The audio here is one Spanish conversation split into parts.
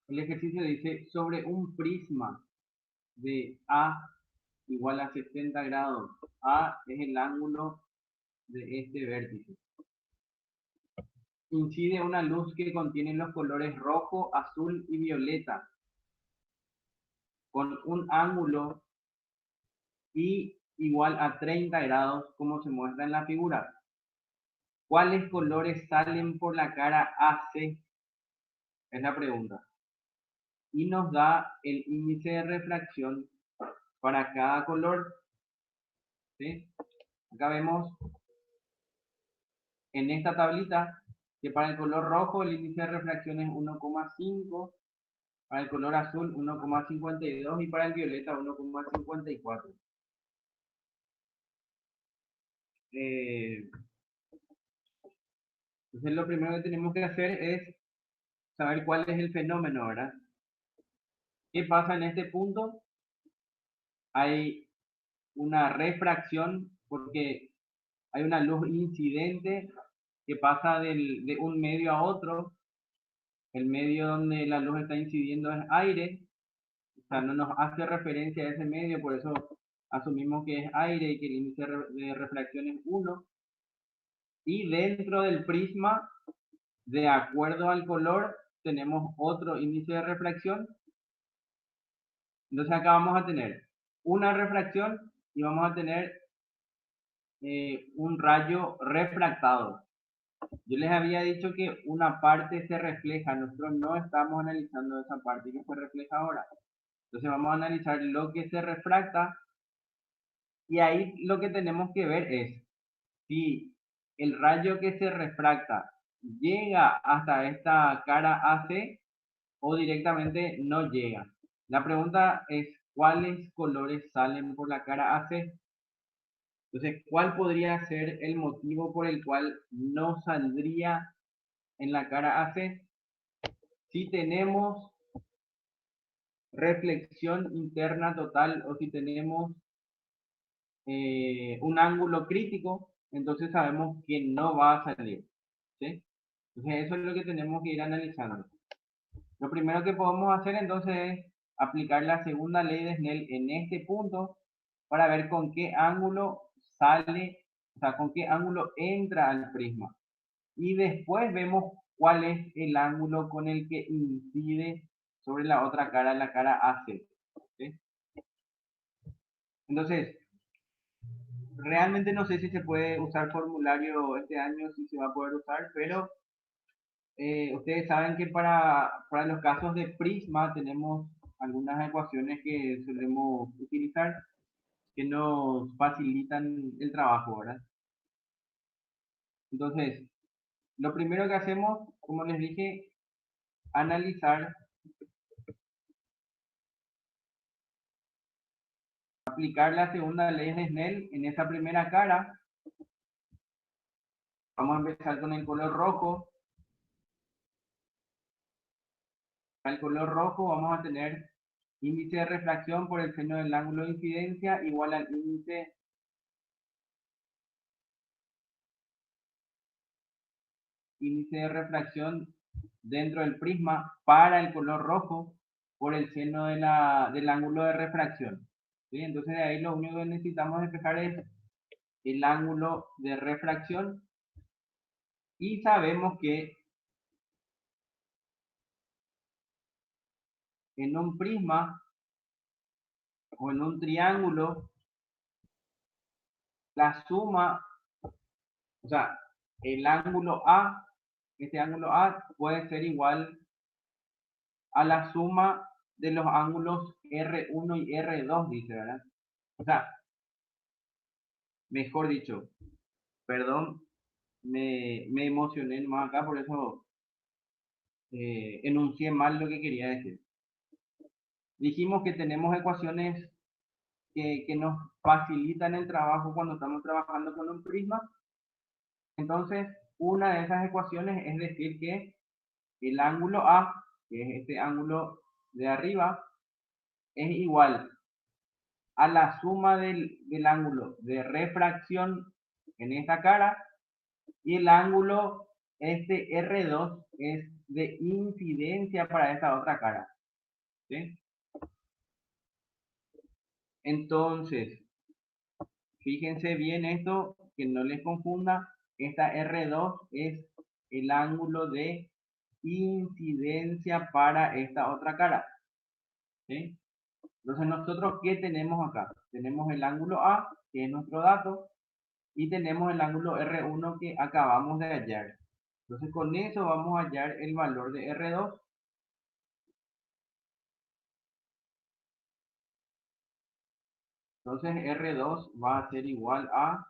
El ejercicio dice, sobre un prisma de A igual a 70 grados, A es el ángulo de este vértice. Incide una luz que contiene los colores rojo, azul y violeta, con un ángulo y igual a 30 grados, como se muestra en la figura. ¿Cuáles colores salen por la cara AC? Es la pregunta. Y nos da el índice de refracción para cada color. ¿Sí? Acá vemos en esta tablita que para el color rojo el índice de refracción es 1,5, para el color azul 1,52 y para el violeta 1,54. Entonces lo primero que tenemos que hacer es saber cuál es el fenómeno, ¿verdad? ¿Qué pasa en este punto? Hay una refracción porque hay una luz incidente que pasa de un medio a otro. El medio donde la luz está incidiendo es aire, o sea, no nos hace referencia a ese medio, por eso asumimos que es aire y que el índice de refracción es 1. Y dentro del prisma, de acuerdo al color, tenemos otro índice de refracción. Entonces acá vamos a tener una refracción y vamos a tener un rayo refractado. Yo les había dicho que una parte se refleja, nosotros no estamos analizando esa parte que se refleja ahora. Entonces vamos a analizar lo que se refracta y ahí lo que tenemos que ver es si el rayo que se refracta llega hasta esta cara AC o directamente no llega. La pregunta es, ¿cuáles colores salen por la cara AC? Entonces, ¿cuál podría ser el motivo por el cual no saldría en la cara AC? Si tenemos reflexión interna total o si tenemos un ángulo crítico, entonces sabemos que no va a salir. ¿Sí? Entonces, eso es lo que tenemos que ir analizando. Lo primero que podemos hacer entonces es aplicar la segunda ley de Snell en este punto para ver con qué ángulo sale, o sea, con qué ángulo entra al prisma. Y después vemos cuál es el ángulo con el que incide sobre la otra cara, la cara AC. ¿Sí? Entonces, realmente no sé si se puede usar formulario este año, si se va a poder usar, pero ustedes saben que para los casos de prisma tenemos algunas ecuaciones que solemos utilizar que nos facilitan el trabajo, ¿verdad? Entonces, lo primero que hacemos, como les dije, analizar, aplicar la segunda ley de Snell en esa primera cara. Vamos a empezar con el color rojo. Al color rojo vamos a tener índice de refracción por el seno del ángulo de incidencia igual al índice de refracción dentro del prisma para el color rojo por el seno del ángulo de refracción. ¿Sí? Entonces de ahí lo único que necesitamos despejar es el ángulo de refracción y sabemos que en un prisma o en un triángulo la suma, o sea, el ángulo A, este ángulo A puede ser igual a la suma de los ángulos R1 y R2, dice, ¿verdad? O sea, mejor dicho, perdón, me emocioné más acá, por eso enuncié mal lo que quería decir. Dijimos que tenemos ecuaciones que nos facilitan el trabajo cuando estamos trabajando con un prisma. Entonces, una de esas ecuaciones es decir que el ángulo A, que es este ángulo de arriba, es igual a la suma del ángulo de refracción en esta cara y el ángulo este R2 es de incidencia para esta otra cara. ¿Sí? Entonces, fíjense bien esto, que no les confunda. Esta R2 es el ángulo de incidencia para esta otra cara. ¿Sí? Entonces, nosotros, ¿qué tenemos acá? Tenemos el ángulo A, que es nuestro dato, y tenemos el ángulo R1 que acabamos de hallar. Entonces, con eso vamos a hallar el valor de R2. Entonces, R2 va a ser igual a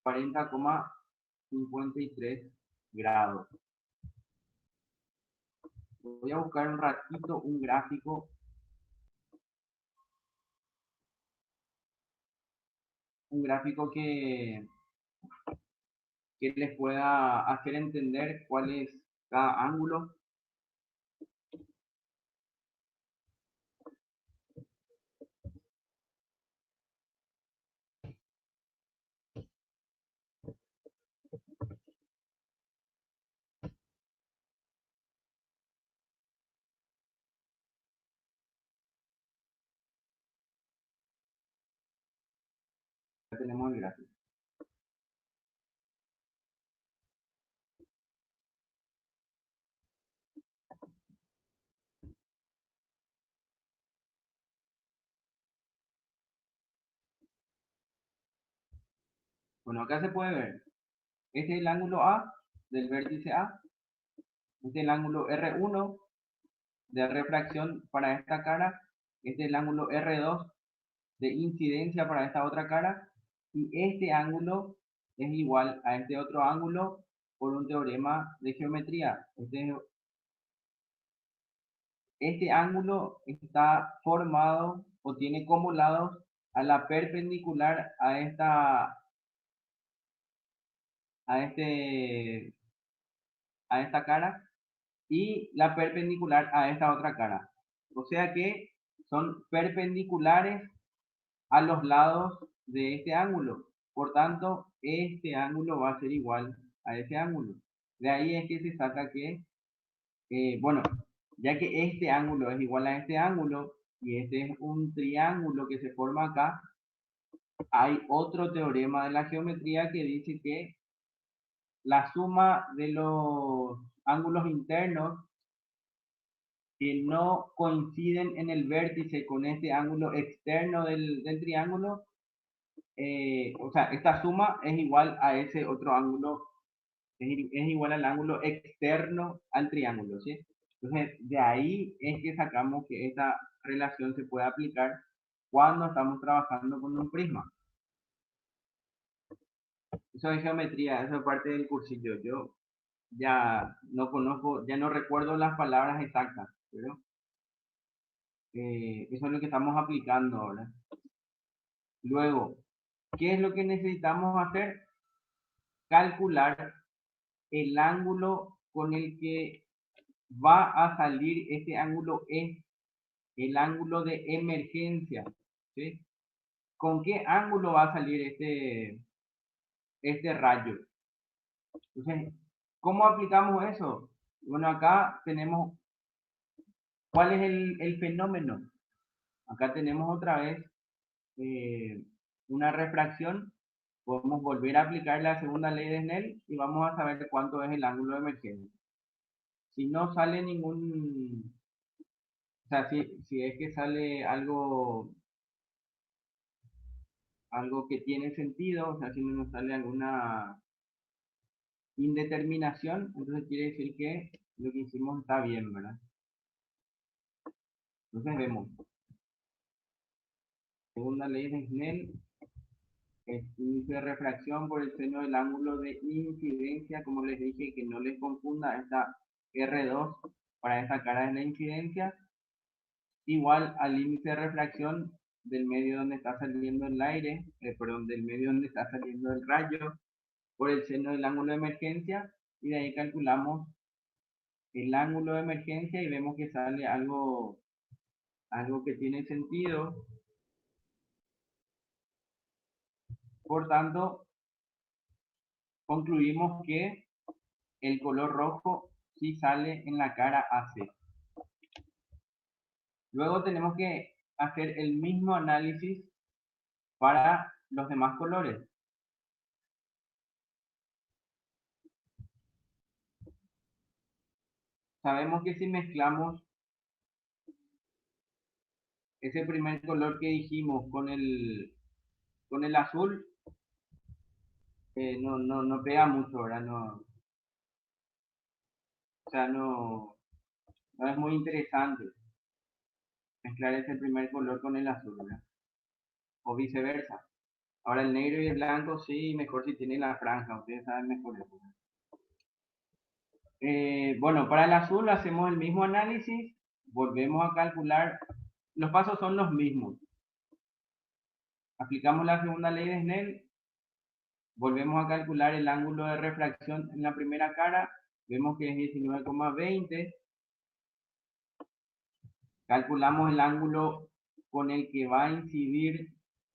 40,53 grados. Voy a buscar un ratito un gráfico que les pueda hacer entender cuál es cada ángulo. Ya tenemos el gráfico. Bueno, acá se puede ver. Este es el ángulo A del vértice A. Este es el ángulo R1 de refracción para esta cara. Este es el ángulo R2 de incidencia para esta otra cara. Y este ángulo es igual a este otro ángulo por un teorema de geometría. Este ángulo está formado o tiene como lados a la perpendicular a este, a esta cara y la perpendicular a esta otra cara. O sea que son perpendiculares a los lados de este ángulo. Por tanto, este ángulo va a ser igual a ese ángulo. De ahí es que se saca que, bueno, ya que este ángulo es igual a este ángulo y este es un triángulo que se forma acá, hay otro teorema de la geometría que dice que la suma de los ángulos internos que no coinciden en el vértice con este ángulo externo del triángulo, o sea, esta suma es igual a ese otro ángulo, es igual al ángulo externo al triángulo, ¿sí? Entonces, de ahí es que sacamos que esta relación se puede aplicar cuando estamos trabajando con un prisma. Eso es geometría, eso es parte del cursillo. Yo ya no conozco, ya no recuerdo las palabras exactas, pero eso es lo que estamos aplicando ahora. Luego, ¿qué es lo que necesitamos hacer? Calcular el ángulo con el que va a salir este ángulo es el ángulo de emergencia, ¿sí? ¿Con qué ángulo va a salir este rayo? Entonces, ¿cómo aplicamos eso? Bueno, acá tenemos, ¿cuál es el fenómeno? Acá tenemos otra vez eh, una refracción. Podemos volver a aplicar la segunda ley de Snell y vamos a saber cuánto es el ángulo de emergencia. Si no sale ningún, o sea, si es que sale algo que tiene sentido, o sea, si no nos sale alguna indeterminación, entonces quiere decir que lo que hicimos está bien, ¿verdad? Entonces vemos, segunda ley de Snell, es índice de refracción por el seno del ángulo de incidencia, como les dije, que no les confunda, esta R2 para esta cara de la incidencia, igual al índice de refracción del medio donde está saliendo el aire, perdón, del medio donde está saliendo el rayo, por el seno del ángulo de emergencia, y de ahí calculamos el ángulo de emergencia y vemos que sale algo que tiene sentido. Por tanto, concluimos que el color rojo sí sale en la cara AC. Luego tenemos que hacer el mismo análisis para los demás colores. Sabemos que si mezclamos ese primer color que dijimos con el azul, no pega mucho, ¿verdad? No, o sea, no es muy interesante mezclar ese primer color con el azul, ¿verdad? O viceversa. Ahora el negro y el blanco sí, mejor si tiene la franja, ustedes saben mejor eso. Bueno, para el azul hacemos el mismo análisis, volvemos a calcular, los pasos son los mismos. Aplicamos la segunda ley de Snell, volvemos a calcular el ángulo de refracción en la primera cara, vemos que es 19,20. Calculamos el ángulo con el que va a incidir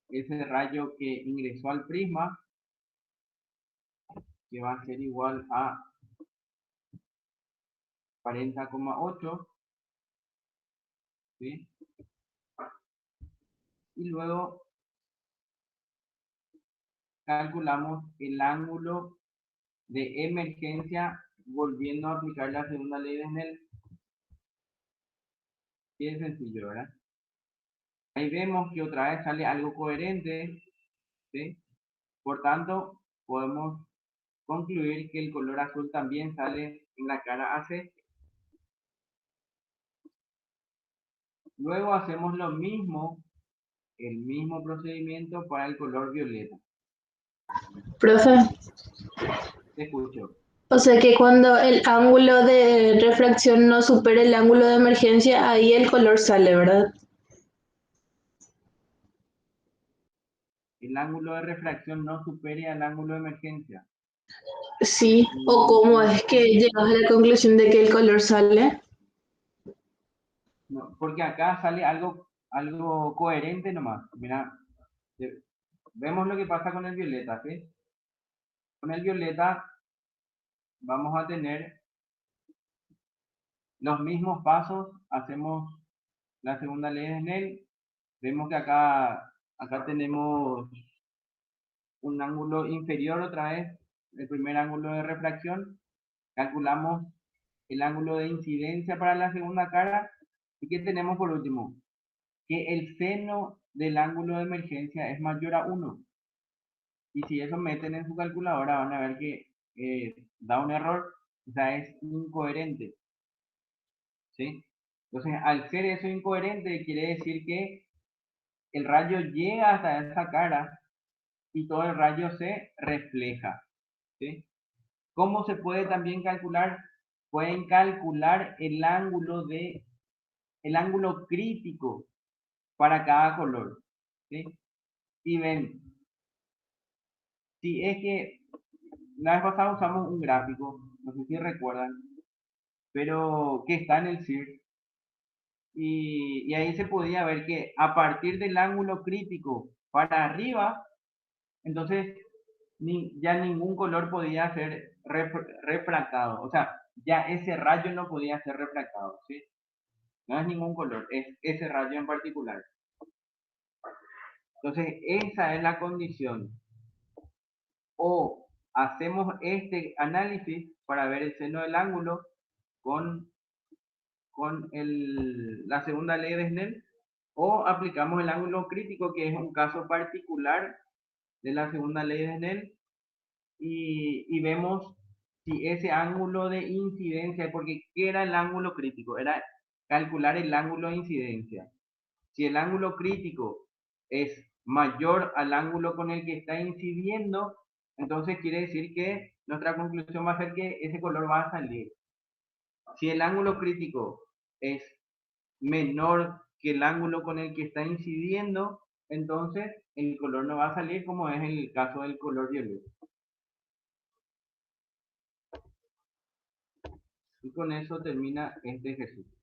ese rayo que ingresó al prisma, que va a ser igual a 40,8, ¿sí? Y luego calculamos el ángulo de emergencia volviendo a aplicar la segunda ley de Snell. Y es sencillo, ¿verdad? Ahí vemos que otra vez sale algo coherente, ¿sí? Por tanto, podemos concluir que el color azul también sale en la cara AC. Luego hacemos lo mismo, el mismo procedimiento para el color violeta. Profe, Te escucho. o sea que cuando el ángulo de refracción no supere el ángulo de emergencia, ahí el color sale, ¿verdad? El ángulo de refracción no supere al ángulo de emergencia. Sí, o cómo es que llegas a la conclusión de que el color sale. No, porque acá sale algo coherente nomás. Mira, vemos lo que pasa con el violeta, ¿sí? Con el violeta vamos a tener los mismos pasos, hacemos la segunda ley de Snell, vemos que acá tenemos un ángulo inferior otra vez, el primer ángulo de refracción, calculamos el ángulo de incidencia para la segunda cara, y ¿qué tenemos por último? Que el seno del ángulo de emergencia es mayor a 1. Y si eso meten en su calculadora van a ver que da un error, o sea, es incoherente, ¿sí? Entonces, al ser eso incoherente, quiere decir que el rayo llega hasta esa cara y todo el rayo se refleja, ¿sí? ¿Cómo se puede también calcular? Pueden calcular el ángulo crítico para cada color, ¿sí? Y ven, si es que la vez pasada usamos un gráfico, no sé si recuerdan, pero que está en el CIR, y ahí se podía ver que a partir del ángulo crítico para arriba, entonces ya ningún color podía ser refractado, o sea, ya ese rayo no podía ser refractado, ¿sí? No es ningún color, es ese rayo en particular. Entonces, esa es la condición. O hacemos este análisis para ver el seno del ángulo con la segunda ley de Snell, o aplicamos el ángulo crítico, que es un caso particular de la segunda ley de Snell, y vemos si ese ángulo de incidencia, porque ¿qué era el ángulo crítico? Era calcular el ángulo de incidencia. Si el ángulo crítico es mayor al ángulo con el que está incidiendo, entonces quiere decir que nuestra conclusión va a ser que ese color va a salir. Si el ángulo crítico es menor que el ángulo con el que está incidiendo, entonces el color no va a salir, como es el caso del color violeta. Y con eso termina este ejercicio.